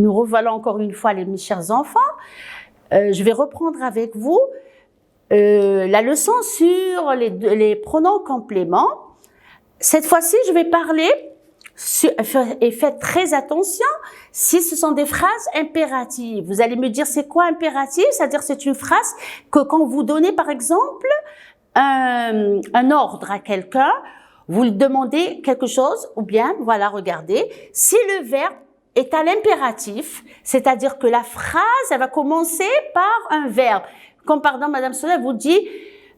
Nous revoilà encore une fois, mes chers enfants. Je vais reprendre avec vous la leçon sur les pronoms compléments. Cette fois-ci, je vais parler, et faites très attention, si ce sont des phrases impératives. Vous allez me dire, c'est quoi impératif? C'est-à-dire, c'est une phrase que quand vous donnez, par exemple, un ordre à quelqu'un, vous lui demandez quelque chose, ou bien, voilà, regardez, si le verbe est à l'impératif, c'est-à-dire que la phrase, elle va commencer par un verbe. Comme, pardon, Madame Sonia vous dit,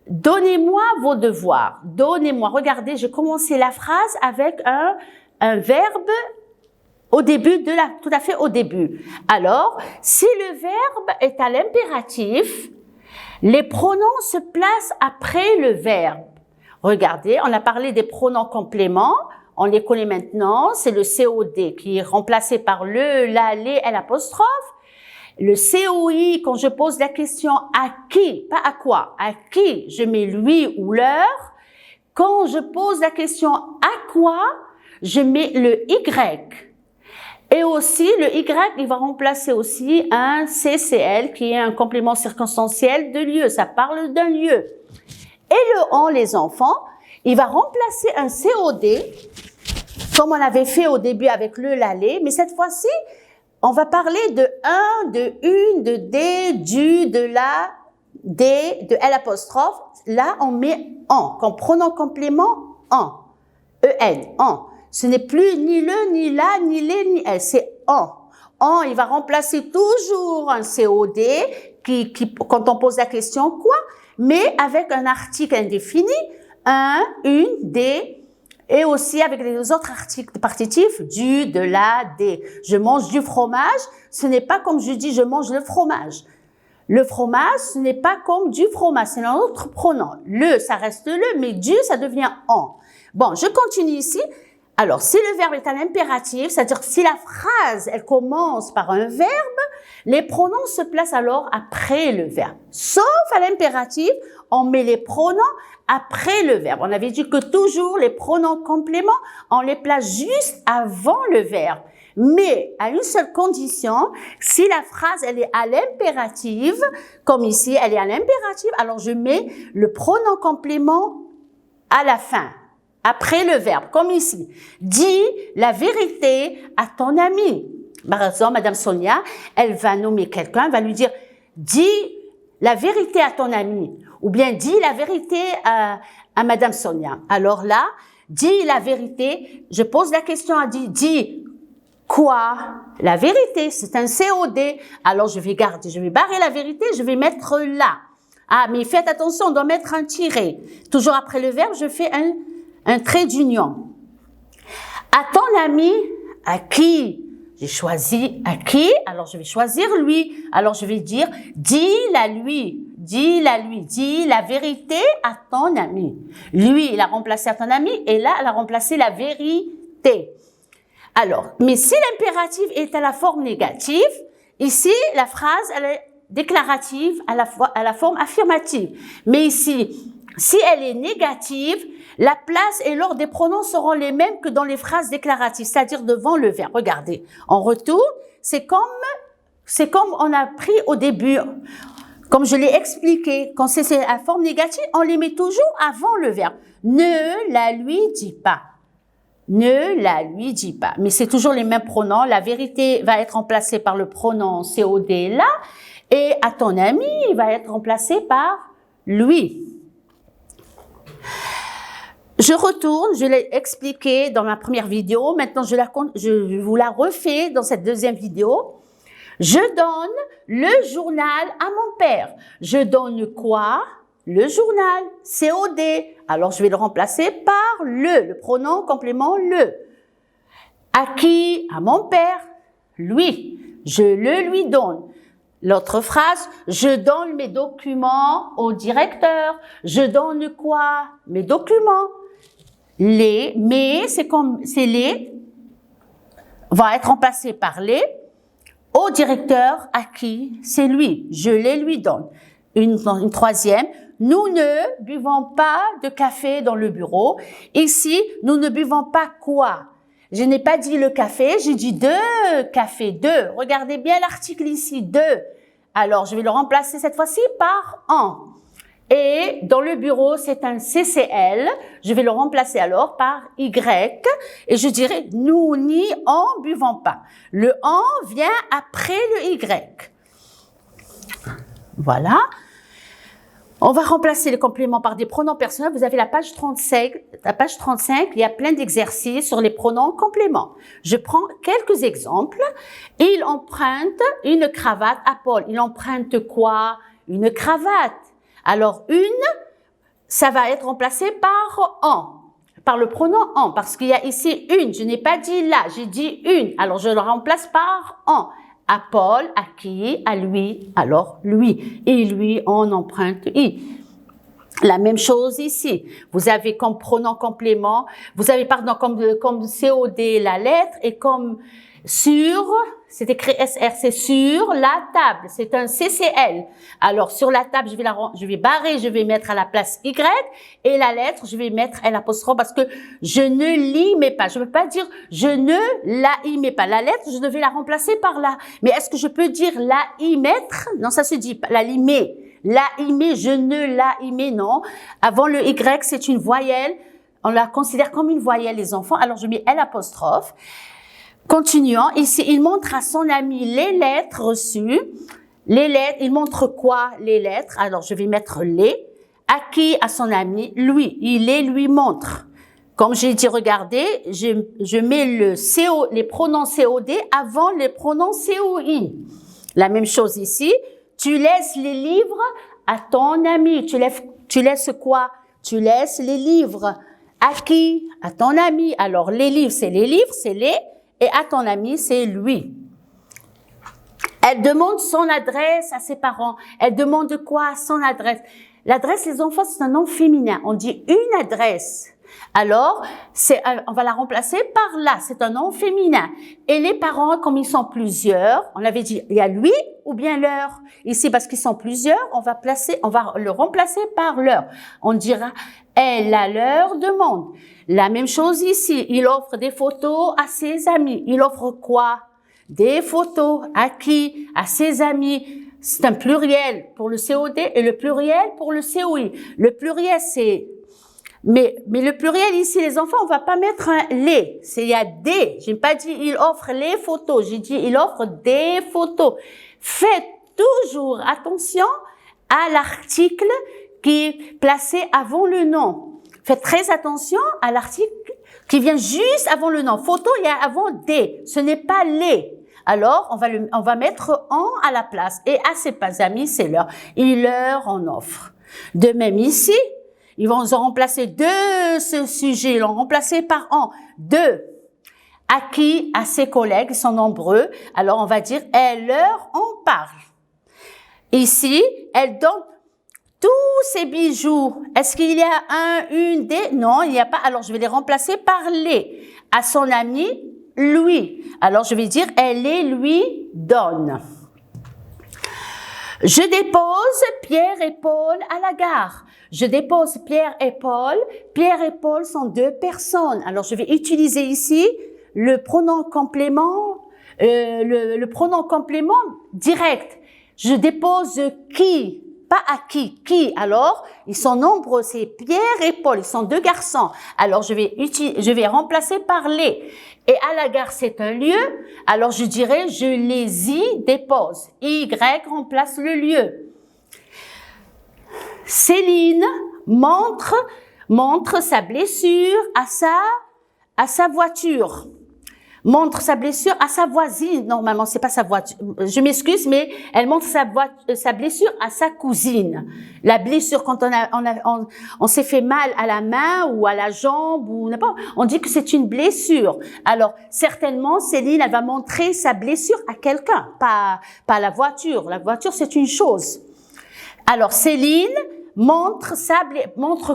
donnez-moi vos devoirs. Donnez-moi. Regardez, j'ai commencé la phrase avec un verbe au début tout à fait au début. Alors, si le verbe est à l'impératif, les pronoms se placent après le verbe. Regardez, on a parlé des pronoms compléments. On les connaît maintenant, c'est le COD qui est remplacé par le, la, les, l'apostrophe. Le COI, quand je pose la question à qui, pas à quoi, à qui, je mets lui ou leur. Quand je pose la question à quoi, je mets le Y. Et aussi, le Y, il va remplacer aussi un CCL qui est un complément circonstanciel de lieu. Ça parle d'un lieu. Et le on, les enfants, il va remplacer un COD, comme on avait fait au début avec le, la, les, mais cette fois-ci, on va parler de un, de une, de des, du, de la, des, de l'apostrophe. Là, on met en, comme pronom complément, en, en, en. Ce n'est plus ni le, ni la, ni les, ni elle, c'est en. En, il va remplacer toujours un COD, quand on pose la question, quoi, mais avec un article indéfini, un, une, des, et aussi avec les autres articles partitifs, du, de la, des. Je mange du fromage, ce n'est pas comme je dis je mange le fromage. Le fromage, ce n'est pas comme du fromage, c'est un autre pronom. Le, ça reste le, mais du, ça devient en. Bon, je continue ici. Alors, si le verbe est un impératif, c'est-à-dire que si la phrase, elle commence par un verbe, les pronoms se placent alors après le verbe. Sauf à l'impératif, on met les pronoms après le verbe. On avait dit que toujours les pronoms compléments, on les place juste avant le verbe. Mais à une seule condition, si la phrase, elle est à l'impérative, comme ici, elle est à l'impérative, alors je mets le pronom complément à la fin. Après le verbe, comme ici. Dis la vérité à ton ami. Par exemple, Madame Sonia, elle va nommer quelqu'un, elle va lui dire, dis la vérité à ton ami. Ou bien, dis la vérité à Madame Sonia. Alors là, dis la vérité. Je pose la question à dis quoi? La vérité, c'est un COD. Alors, je vais barrer la vérité, je vais mettre là. Ah, mais faites attention, on doit mettre un tiret. Toujours après le verbe, je fais un trait d'union. À ton ami, à qui? J'ai choisi à qui? Alors, je vais choisir lui. Alors, je vais dire, dis-la lui, dis la vérité à ton ami. Lui, il a remplacé à ton ami et là, elle a remplacé la vérité. Alors, mais si l'impératif est à la forme négative, ici, la phrase, elle est déclarative à la forme affirmative. Mais ici, si elle est négative, la place et l'ordre des pronoms seront les mêmes que dans les phrases déclaratives, c'est-à-dire devant le verbe. Regardez, en retour, c'est comme on a pris au début. Comme je l'ai expliqué, quand c'est la forme négative, on les met toujours avant le verbe. Ne la lui dis pas. Ne la lui dis pas. Mais c'est toujours les mêmes pronoms. La vérité va être remplacée par le pronom COD là. Et à ton ami, il va être remplacé par lui. Je retourne, je l'ai expliqué dans ma première vidéo. Maintenant, je vous la refais dans cette deuxième vidéo. Je donne le journal à mon père. Je donne quoi? Le journal, COD. Alors, je vais le remplacer par le pronom complément le. À qui? À mon père. Lui. Je le lui donne. L'autre phrase, je donne mes documents au directeur. Je donne quoi? Mes documents. Les, mais c'est les, va être remplacé par les. Au directeur, à qui? C'est lui. Je les lui donne. Une troisième. Nous ne buvons pas de café dans le bureau. Ici, nous ne buvons pas quoi? Je n'ai pas dit le café, j'ai dit 2 cafés, 2. Regardez bien l'article ici, 2. Alors, je vais le remplacer cette fois-ci par un. Et dans le bureau, c'est un CCL. Je vais le remplacer alors par Y. Et je dirais, nous n'y en buvons pas. Le en vient après le Y. Voilà. On va remplacer les compléments par des pronoms personnels. Vous avez la page 35. La page 35, il y a plein d'exercices sur les pronoms compléments. Je prends quelques exemples. Il emprunte une cravate à Paul. Il emprunte quoi? Une cravate. Alors, une, ça va être remplacé par en, par le pronom en, parce qu'il y a ici une. Je n'ai pas dit là, j'ai dit une. Alors, je le remplace par en. À Paul, à qui? À lui, alors lui. Et lui, on emprunte i. La même chose ici. Vous avez comme pronom complément, vous avez pardon comme COD la lettre et comme sur, c'est écrit SR, c'est sur la table, c'est un CCL. Alors sur la table, je vais barrer, je vais mettre à la place Y et la lettre, je vais mettre L apostrophe parce que je ne l'y mets pas. Je ne peux pas dire je ne la y mets pas. La lettre, je devais la remplacer par la. Mais est-ce que je peux dire la y mettre? Non, ça se dit pas. La y mets. La y mets, je ne la y mets, non. Avant le Y, c'est une voyelle. On la considère comme une voyelle, les enfants. Alors je mets L apostrophe. Continuons, ici, il montre à son ami les lettres reçues. Les lettres, il montre quoi? Les lettres. Alors, je vais mettre les. À qui? À son ami. Lui. Il les lui montre. Comme j'ai dit, regardez, je mets les pronoms COD avant les pronoms COI. La même chose ici. Tu laisses les livres à ton ami. Tu laisses quoi? Tu laisses les livres. À qui? À ton ami. Alors, les livres, c'est les livres, c'est les. Et à ton ami, c'est lui. Elle demande son adresse à ses parents. Elle demande quoi? Son adresse. L'adresse, les enfants, c'est un nom féminin. On dit une adresse. Alors, on va la remplacer par là. C'est un nom féminin. Et les parents, comme ils sont plusieurs, on avait dit, il y a lui ou bien leur. Ici, parce qu'ils sont plusieurs, on va le remplacer par leur. On dira, elle a leur demande. La même chose ici. Il offre des photos à ses amis. Il offre quoi? Des photos. À qui? À ses amis. C'est un pluriel pour le COD et le pluriel pour le COI. Le pluriel, c'est... Mais le pluriel ici, les enfants, on va pas mettre un les. Il y a des. J'ai pas dit il offre les photos. J'ai dit il offre des photos. Faites toujours attention à l'article qui est placé avant le nom. Faites très attention à l'article qui vient juste avant le nom. Photo, il y a avant des. Ce n'est pas les. Alors, on va mettre en à la place. Et à ses amis, c'est leur. Il leur en offre. De même ici, ils vont en remplacer de ce sujet. Ils l'ont remplacé par en. De. À qui? À ses collègues. Ils sont nombreux. Alors, on va dire, elle leur en parle. Ici, elle donne tous ces bijoux. Est-ce qu'il y a une, des? Non, il n'y a pas. Alors, je vais les remplacer par les. À son ami, lui. Alors, je vais dire, elle les lui donne. Je dépose Pierre et Paul à la gare. Je dépose Pierre et Paul. Pierre et Paul sont deux personnes. Alors, je vais utiliser ici le pronom complément, le pronom complément direct. Je dépose qui? Pas à qui. Qui? Alors, ils sont nombreux. C'est Pierre et Paul. Ils sont deux garçons. Alors, je vais remplacer par les. Et à la gare, c'est un lieu. Alors, je dirais, je les y dépose. Y remplace le lieu. Céline montre sa blessure à sa voiture. Montre sa blessure à sa voisine. Normalement, c'est pas sa voiture. Je m'excuse, mais elle montre sa blessure à sa cousine. La blessure, quand on s'est fait mal à la main ou à la jambe ou n'importe, on dit que c'est une blessure. Alors, certainement, Céline, elle va montrer sa blessure à quelqu'un, pas la voiture. La voiture, c'est une chose. Alors, Céline montre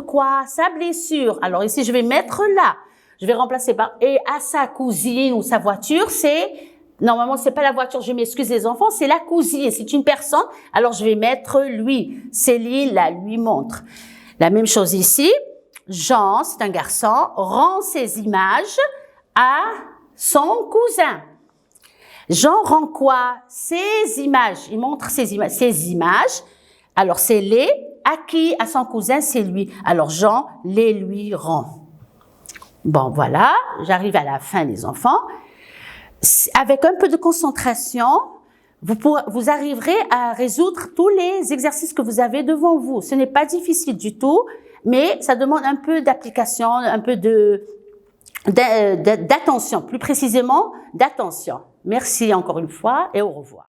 quoi? Sa blessure. Alors, ici, je vais mettre là. Je vais remplacer par et à sa cousine ou sa voiture, normalement c'est pas la voiture, je m'excuse les enfants, c'est la cousine, c'est une personne. Alors je vais mettre lui. Céline la lui montre. La même chose ici. Jean, c'est un garçon, rend ses images à son cousin. Jean rend quoi? Ses images. Il montre ses images. Alors, c'est les. À qui? À son cousin, c'est lui. Alors, Jean les lui rend. Bon, voilà. J'arrive à la fin, les enfants. Avec un peu de concentration, vous arriverez à résoudre tous les exercices que vous avez devant vous. Ce n'est pas difficile du tout, mais ça demande un peu d'application, un peu d'attention, plus précisément d'attention. Merci encore une fois et au revoir.